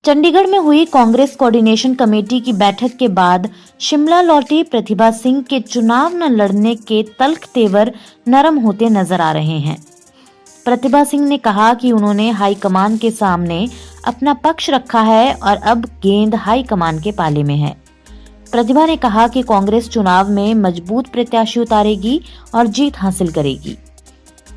चंडीगढ़ में हुई Congress coordination committee की बैठक के बाद शिमला लौटी प्रतिभा सिंह के चुनाव न लड़ने के तल्ख तेवर नरम होते नजर आ रहे हैं। प्रतिभा सिंह ने कहा कि उन्होंने हाईकमान के सामने अपना पक्ष रखा है और अब गेंद हाईकमान के पाले में है। प्रतिभा ने कहा कि कांग्रेस चुनाव में मजबूत प्रत्याशी उतारेगी और जीत हासिल करेगी।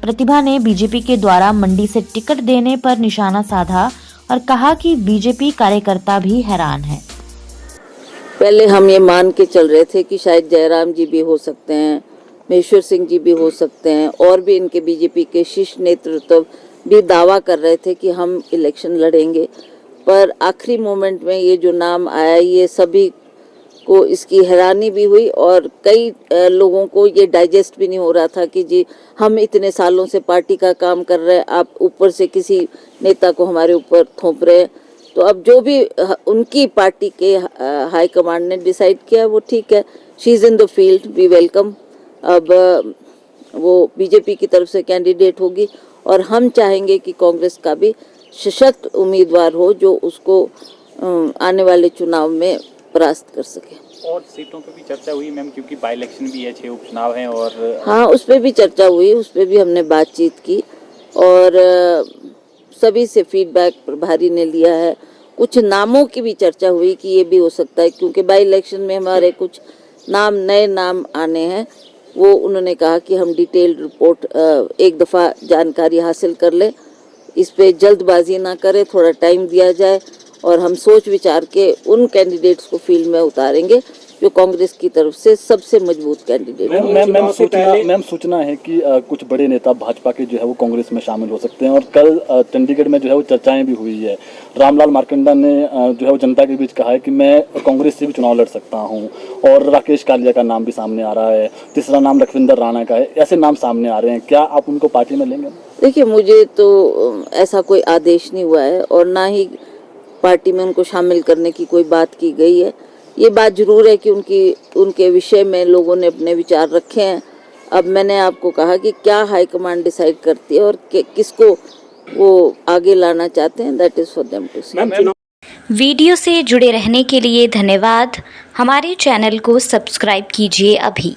प्रतिभा ने बीजेपी के द्वारा मंडी से टिकट देने पर निशाना साधा और कहा कि बीजेपी कार्यकर्ता भी हैरान हैं। पहले हम ये मान के चल रहे थे कि शायद जयराम जी भी हो सकते हैं, महेश्वर सिंह जी भी हो सकते हैं और भी इनके बीजेपी के शीर्ष नेतृत्व भी दावा कर रहे थे कि हम इलेक्शन लड़ेंगे। पर आखिरी मोमेंट में ये जो नाम आया, ये सभी को इसकी हैरानी भी हुई और कई लोगों को ये डाइजेस्ट भी नहीं हो रहा था कि जी हम इतने सालों से पार्टी का काम कर रहे हैं, आप ऊपर से किसी नेता को हमारे ऊपर थोप रहे हैं। तो अब जो भी उनकी पार्टी के हाई कमांड ने डिसाइड किया वो ठीक है, she is in the field, we welcome. अब वो बीजेपी की तरफ से कैंडिडेट होगी और हम चाहेंगे कि कांग्रेस का भी सशक्त उम्मीदवार हो जो उसको आने वाले चुनाव में परास्त कर सके। और सीटों पे भी चर्चा हुई मैम, क्योंकि बाई इलेक्शन भी है, 6 उपचुनाव हैं और हाँ, उस पर भी चर्चा हुई, उस पर भी हमने बातचीत की और सभी से फीडबैक प्रभारी ने लिया है। कुछ नामों की भी चर्चा हुई कि ये भी हो सकता है, क्योंकि बाई इलेक्शन में हमारे कुछ नए नाम आने हैं। वो उन्होंने कहा कि हम डिटेल्ड रिपोर्ट एक दफ़ा जानकारी हासिल कर लें, इस पे जल्दबाजी ना करें, थोड़ा टाइम दिया जाए और हम सोच विचार के उन कैंडिडेट्स को फील्ड में उतारेंगे जो कांग्रेस की तरफ से सबसे मजबूत कैंडिडेट है। मैम सूचना है कि कुछ बड़े नेता भाजपा के जो है वो कांग्रेस में शामिल हो सकते हैं और कल चंडीगढ़ में जो है वो चर्चाएं भी हुई है। रामलाल मार्कंडा ने जो है वो जनता के बीच कहा है कि मैं कांग्रेस से भी चुनाव लड़ सकता हूं और राकेश कालिया का नाम भी सामने आ रहा है, तीसरा नाम लखविंदर राणा का है, ऐसे नाम सामने आ रहे हैं। क्या आप उनको पार्टी में लेंगे? देखिए, मुझे तो ऐसा कोई आदेश नहीं हुआ है और ना ही पार्टी में उनको शामिल करने की कोई बात की गई है। ये बात जरूर है कि उनके विषय में लोगों ने अपने विचार रखे हैं। अब मैंने आपको कहा कि क्या हाईकमांड डिसाइड करती है और किसको वो आगे लाना चाहते हैं, that is for them to see. Video से जुड़े रहने के लिए धन्यवाद। हमारे चैनल को सब्सक्राइब कीजिए अभी।